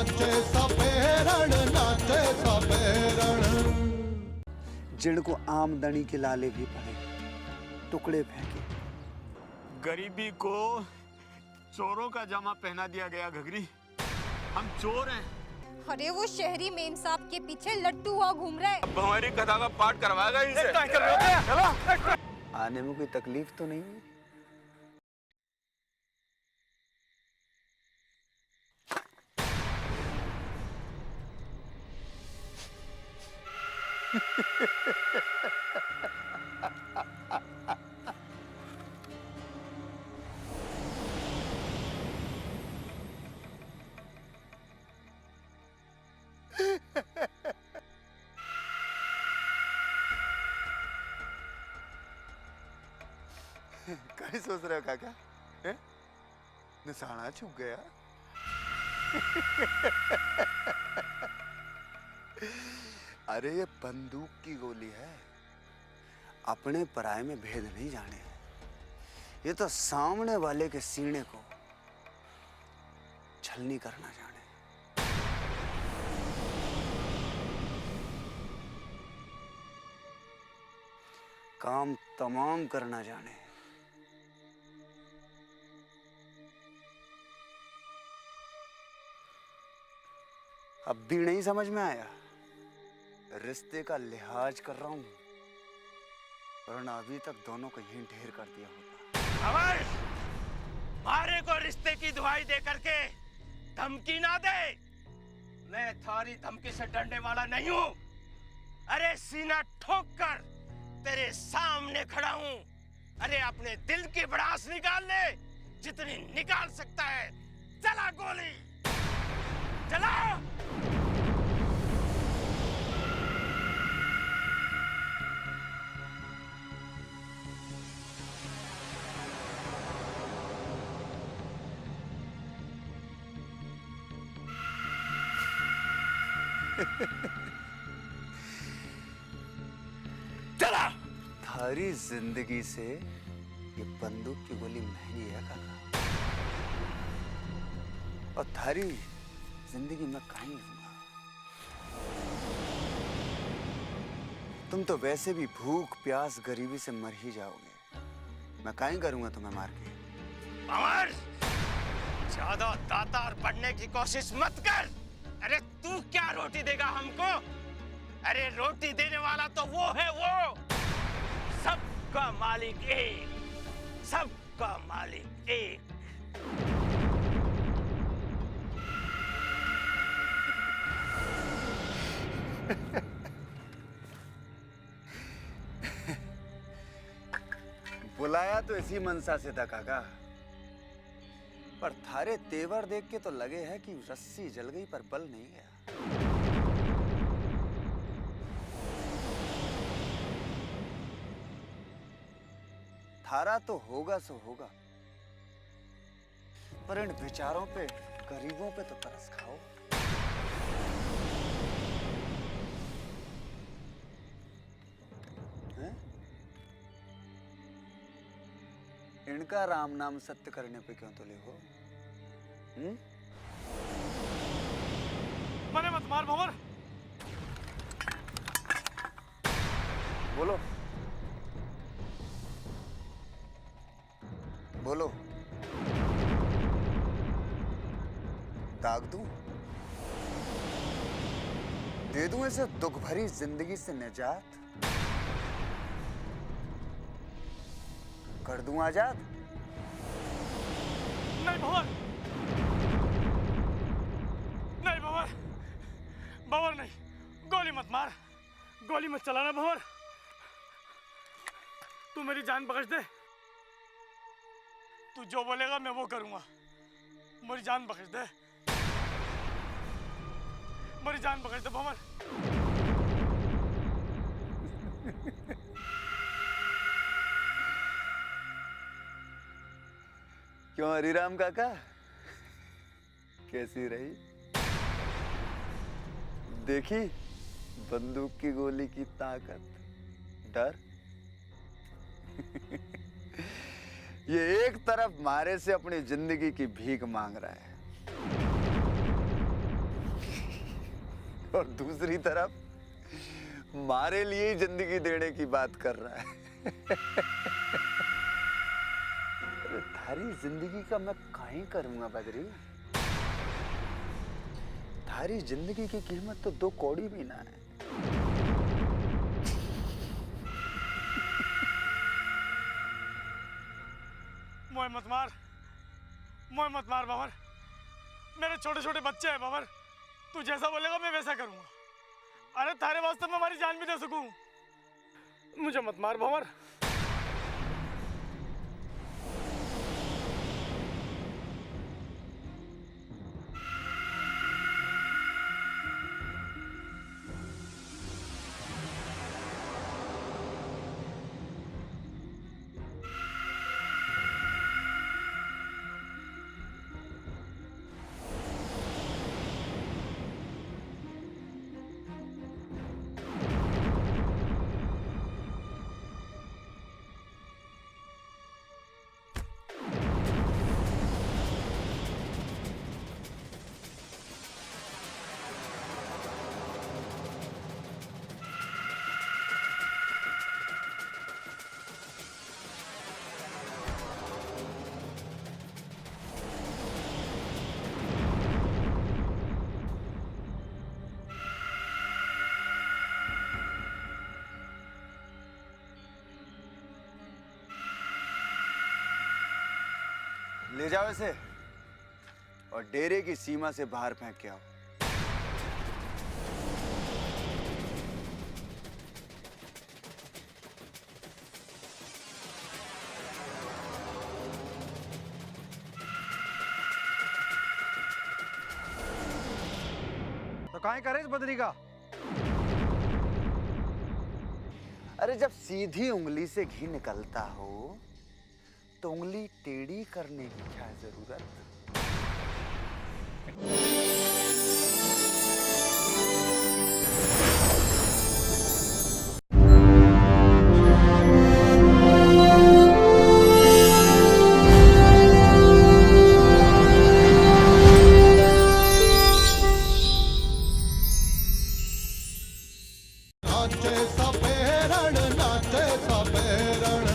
नाचे सपेरण, नाचे सपेरण। जिनको आमदनी के लाले भी पड़े, टुकड़े फेंके। गरीबी को चोरों का जामा पहना दिया गया घघरी। हम चोर हैं। अरे वो शहरी मेम साहब के पीछे लट्टू हुआ घूम रहा है। अब हमारी कथा का पाठ करवाएगा इनसे। आने में कोई तकलीफ तो नहीं हुई? क्या सोच रहे हो काका? निशाना छुप गया। अरे ये बंदूक की गोली है, अपने पराये में भेद नहीं जाने। ये तो सामने वाले के सीने को छलनी करना जाने। काम तमाम करना जाने। अब भी नहीं समझ में आया? रिश्ते का लिहाज कर रहा हूं, वरना अभी तक दोनों को यहीं ढेर कर दिया होता। अमर, मारे को रिश्ते की दुहाई दे करके धमकी ना दे। मैं थारी धमकी से डरने वाला नहीं हूं। अरे सीना ठोक कर तेरे सामने खड़ा हूं। अरे अपने दिल की भड़ास निकाल ले, जितनी निकाल सकता है। चला गोली, चला। चला। थारी जिंदगी से ये बंदूक की गोली महंगी है काका, और थारी जिंदगी में कहीं लूंगा। तुम तो वैसे भी भूख प्यास गरीबी से मर ही जाओगे। मैं कहीं करूंगा तुम्हें मार के। अमर, ज्यादा दातार बनने की कोशिश मत कर। अरे तू क्या रोटी देगा हमको? अरे रोटी देने वाला तो वो है, वो सबका मालिक एक, सबका मालिक एक। बुलाया तो इसी मनसा से था काका, पर थारे तेवर देख के तो लगे है कि रस्सी जल गई पर बल नहीं गया। थारा तो होगा सो होगा, पर इन विचारों पे, गरीबों पे तो तरस खाओ। हैं? इनका राम नाम सत्य करने पे क्यों तुले हो? मने मत मार भंवर। बोलो बोलो, दाग दूं? दे दूं इसे दुख भरी जिंदगी से निजात? कर दूं आजाद? नहीं भंवर, नहीं भंवर, भंवर नहीं। गोली मत मार, गोली मत चलाना भंवर। तू मेरी जान बख्श दे। तू जो बोलेगा मैं वो करूंगा। मेरी जान बख्श दे, मेरी जान बख्श दे भंवर। क्यों हरिराम काका, कैसी रही? देखी बंदूक की गोली की ताकत, डर? ये एक तरफ मारे से अपनी जिंदगी की भीख मांग रहा है, और दूसरी तरफ हमारे लिए ही जिंदगी देने की बात कर रहा है। अरे थारी जिंदगी का मैं काहे करूंगा बदरी? थारी जिंदगी की कीमत तो 2 कौड़ी भी ना है। मोए मत मार बाबर। मेरे छोटे छोटे बच्चे हैं बाबर। तू जैसा बोलेगा मैं वैसा करूंगा। अरे थारे वास्ते मैं हमारी जान भी दे सकूं। मुझे मत मार बाबर। ले जाओ इसे और डेरे की सीमा से बाहर फेंक के आओ। तो काहे करे इस बदरी का? अरे जब सीधी उंगली से घी निकलता हो तो उंगली टेढ़ी करने की क्या जरूरत? नाचे सपेरण नाचे सपेरण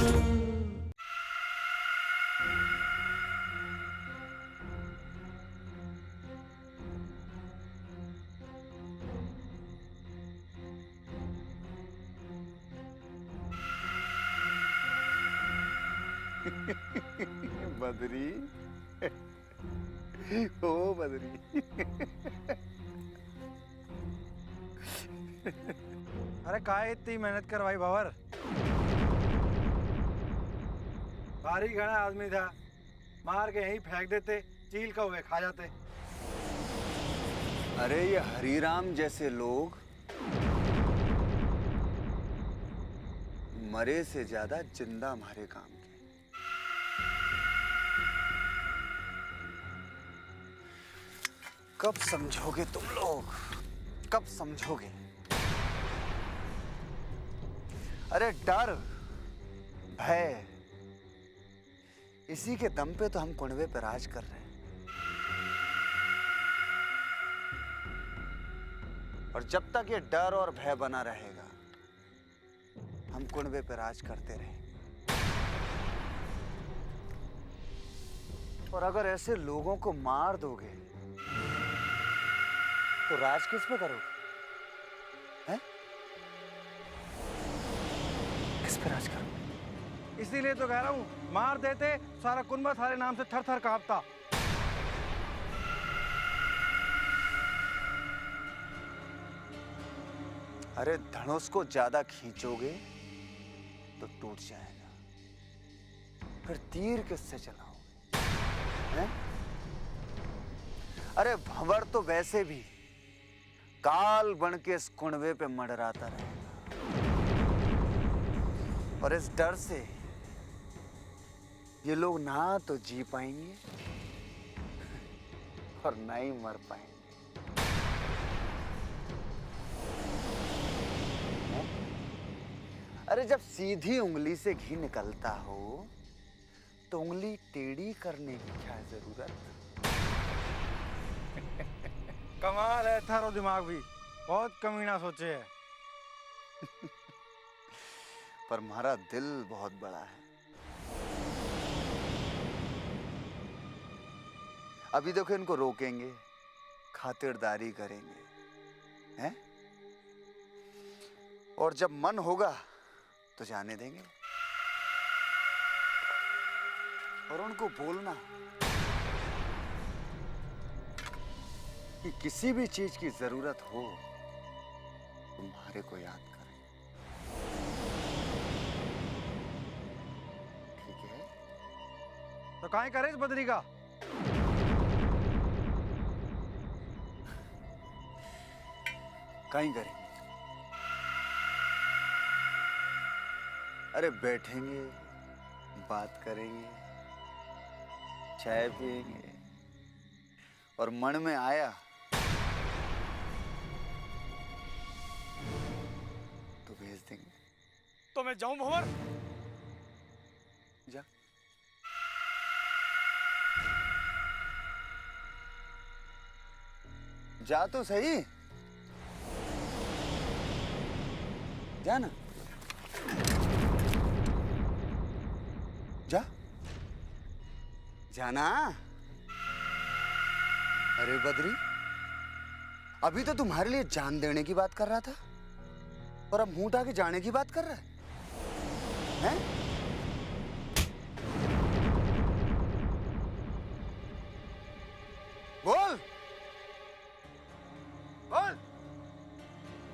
बदरी ओ बदरी। अरे काहे इतनी मेहनत करवाई बाबर? भारी घना आदमी था, मार के यहीं फेंक देते, चील का हुए खा जाते। अरे ये हरीराम जैसे लोग मरे से ज्यादा जिंदा हमारे काम के। कब समझोगे तुम लोग? कब समझोगे? अरे डर, भय, इसी के दम पे तो हम कुंडवे पे राज कर रहे हैं। और जब तक ये डर और भय बना रहेगा हम कुंडवे पे राज करते रहेंगे। और अगर ऐसे लोगों को मार दोगे तो राज किस पे करोगे? हैं? किस पे राज करोगे? इसीलिए तो कह रहा हूँ, मार देते सारा कुनबा थारे नाम से थर थर कांपता। अरे धनुष को ज्यादा खींचोगे तो टूट जाएगा, फिर तीर किससे चलाओगे? हैं? अरे भंवर तो वैसे भी काल बन के इस कुंडवे पे मंडराता रहेगा, और इस डर से ये लोग ना तो जी पाएंगे और ना ही मर पाएंगे। अरे जब सीधी उंगली से घी निकलता हो तो उंगली टेढ़ी करने की क्या जरूरत? कमाल है थारो दिमाग भी। बहुत कमीना सोचे है। पर हमारा दिल बहुत बड़ा है। अभी देखो इनको रोकेंगे, खातिरदारी करेंगे, हैं? और जब मन होगा तो जाने देंगे। और उनको बोलना कि किसी भी चीज की जरूरत हो तुम्हारे को याद करें। ठीक है? तो काहे करे इस बदरी का? कहीं करेंगे। अरे बैठेंगे, बात करेंगे, चाय पिएंगे और मन में आया तो भेज देंगे। तो मैं जाऊं भंवर? जा। जा तो सही, जा ना, जा, जाना। अरे बद्री, अभी तो तुम्हारे लिए जान देने की बात कर रहा था और अब मुंह उठा के जाने की बात कर रहा है, हैं? बोल, बोल।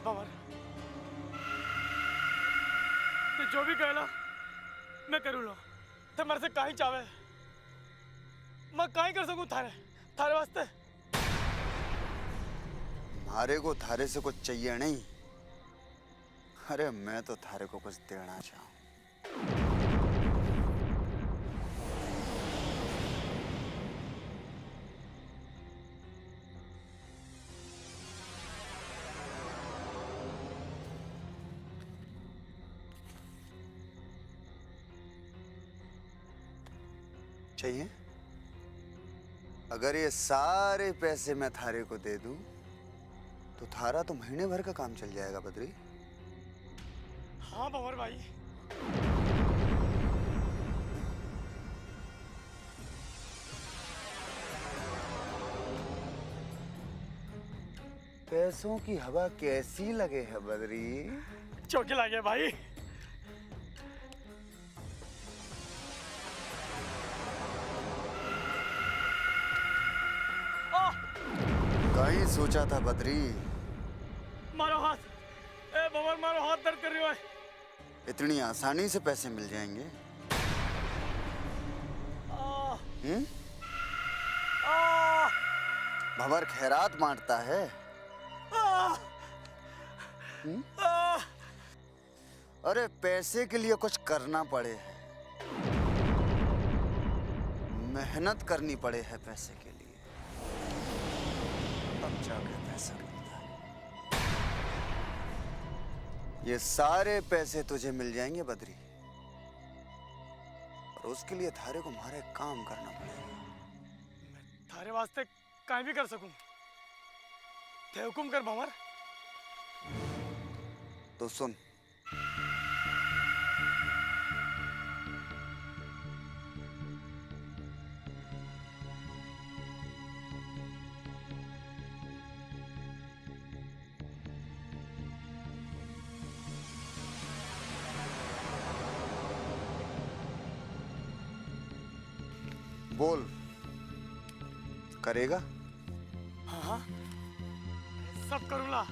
भंवर, तो जो भी कहला मैं करूँगा। तो मेरे से काहे चावे, मैं काहे कर सकूं थारे वास्ते। मारे को थारे से कुछ चाहिए नहीं। अरे मैं तो थारे को कुछ देना चाहूं। चाहिए? अगर ये सारे पैसे मैं थारे को दे दूं तो थारा तो महीने भर का काम चल जाएगा बद्री। हाँ भंवर भाई। पैसों की हवा कैसी लगे है बद्री? चौकी लगे भाई। कहीं सोचा था बद्री? मारो हाथ, ए भंवर मारो हाथ, दर्द कर रही है। इतनी आसानी से पैसे मिल जाएंगे? भंवर खैरात बांटता है। अरे पैसे के लिए कुछ करना पड़े है, मेहनत करनी पड़े है पैसे के लिए, तब जाके पैसा मिलता है। ये सारे पैसे तुझे मिल जाएंगे बद्री, और उसके लिए थारे को हमारे काम करना पड़ेगा। मैं थारे वास्ते काहे भी कर सकूं। थे हुकुम कर भंवर। तो सुन, बोल, करेगा? हाँ हाँ, सब करूँगा।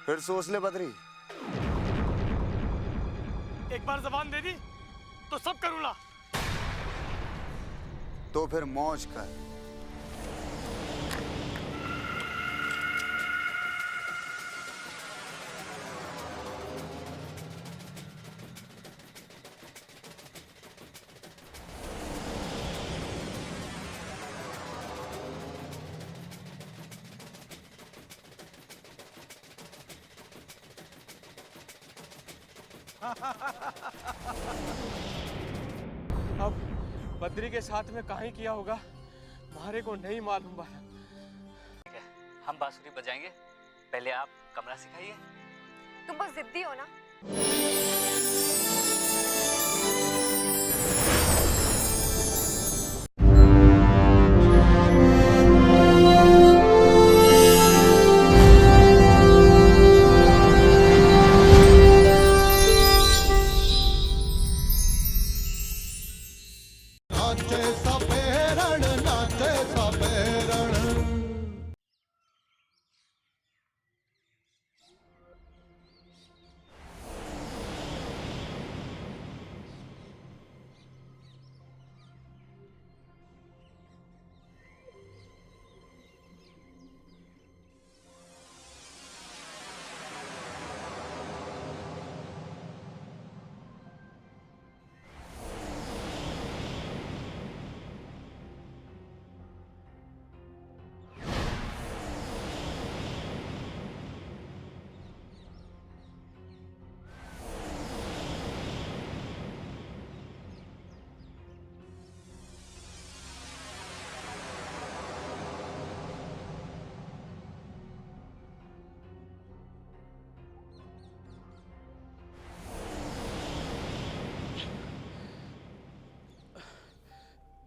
फिर सोच ले बद्री। एक बार जबान दे दी तो सब करूँगा। तो फिर मौज कर। अब बद्री के साथ में काहे किया होगा मारे को नहीं मालूम बाला, हम बांसुरी बजाएंगे, पहले आप कमरा सिखाइए। तुम बहुत जिद्दी हो ना। नाचे सबे रण नाचे सबे रण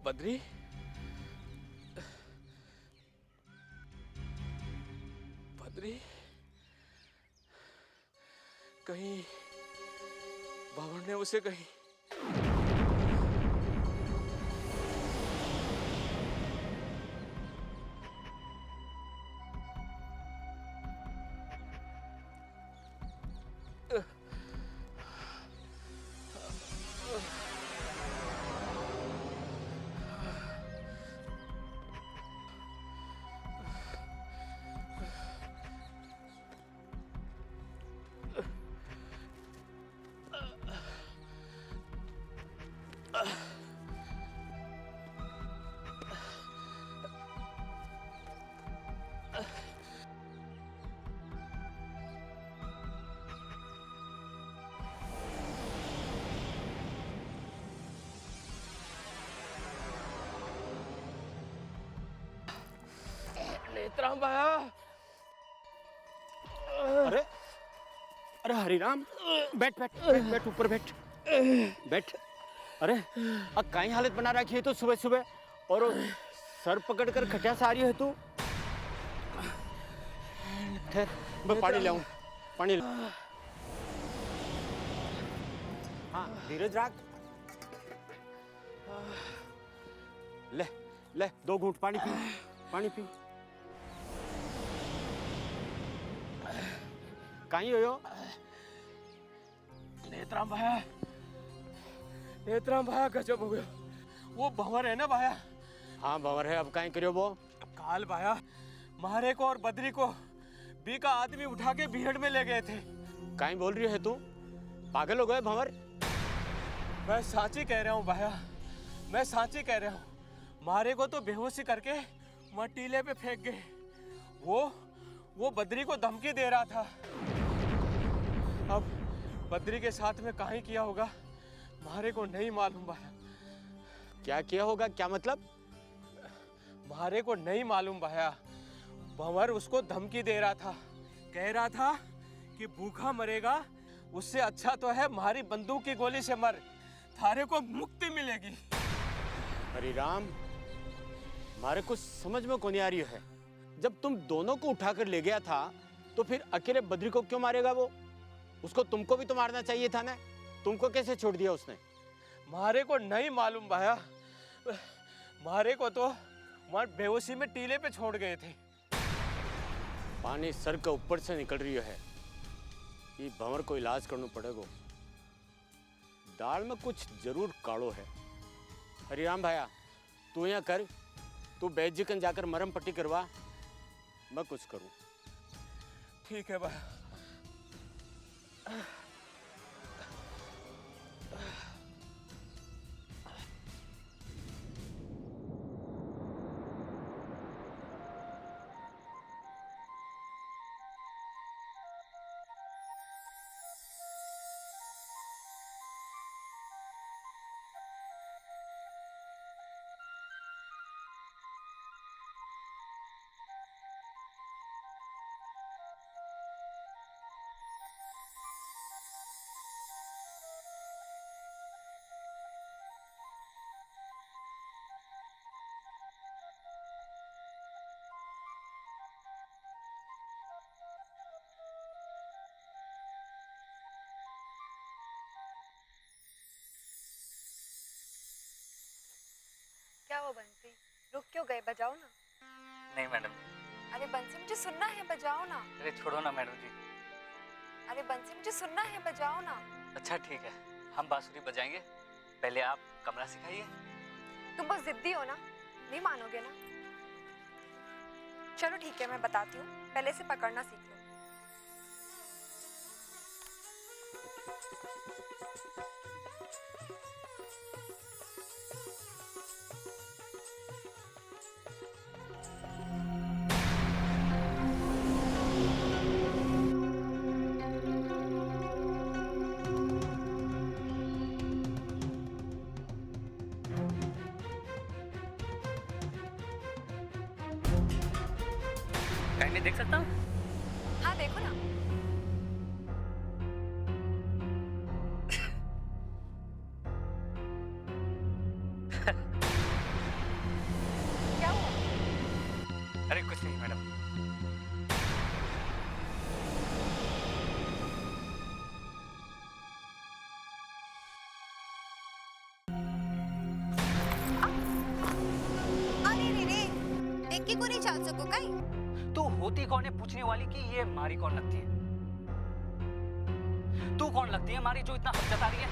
बद्री, बद्री, कहीं बावन ने उसे कहीं नेत्राम भाया। अरे अरे हरिराम, बैठ बैठ बैठ बैठ, ऊपर बैठ बैठ। अरे अब काई हालत बना रखी है तो सुबह सुबह, और सर पकड़ कर खटिया से आ रही है तू। ठहर, मैं पानी लाऊं, पानी ला। हाँ धीरज रख, ले ले 2 घूंट पानी पी, पानी पी। कहीं हो? नेत्राम भाया, नेत्राम भाया गजब हो गया। वो भंवर है ना भाया? हाँ भंवर है। अब कहीं करियो वो? काल भाया मारे को और बद्री को बी का आदमी उठा के बीहड़ में ले गए थे। कहीं बोल रही है तू? पागल हो गए भंवर? मैं साची कह रहा हूँ भाया, मैं साची कह रहा हूँ। मारे को तो बेहोशी करके वहाँ टीले पे फेंक गए। वो बद्री को धमकी दे रहा था। अब बद्री के साथ में कहीं किया होगा मारे को नहीं मालूम भाया। क्या किया होगा? क्या मतलब? मारे को नहीं मालूम भाया। भंवर उसको धमकी दे रहा था, कह रहा था कि भूखा मरेगा उससे अच्छा तो है हमारी बंदूक की गोली से मर, थारे को मुक्ति मिलेगी। हरिराम, मारे को समझ में कौन आ रही है। जब तुम दोनों को उठाकर ले गया था तो फिर अकेले बद्री को क्यों मारेगा वो? उसको तुमको भी तो मारना चाहिए था ना। तुमको कैसे छोड़ दिया उसने? मारे को नहीं मालूम भाया। मारे को तो वहां बेहोशी में टीले पे छोड़ गए थे। पानी सर के ऊपर से निकल रही है। ये भंवर को इलाज करना पड़ेगा। दाल में कुछ जरूर काड़ो है। हरिराम भाया, तू यहाँ कर, तू बैद जी कन जाकर मरम पट्टी करवा, मैं कुछ करूं। ठीक है भाया। क्या हुआ बंसी, रुक क्यों गए? बजाओ ना। नहीं मैडम। अरे बंसी मुझे सुनना है, बजाओ ना। अरे छोड़ो ना मैडम जी। अरे बंसी मुझे सुनना है, बजाओ ना। अच्छा ठीक है, हम बांसुरी बजाएंगे, पहले आप कमरा सिखाइए। तुम बहुत जिद्दी हो ना, नहीं मानोगे ना? चलो ठीक है, मैं बताती हूँ, पहले से पकड़ना सीख लो। मैं देख सकता हूँ? हाँ देखो ना। क्या हुआ? अरे कुछ नहीं मैडम। अरे रे रे, देख के को नहीं चल सको काई? तू होती कौन है पूछने वाली कि ये मारी कौन लगती है? तू कौन लगती है मारी जो इतना हक जता रही है?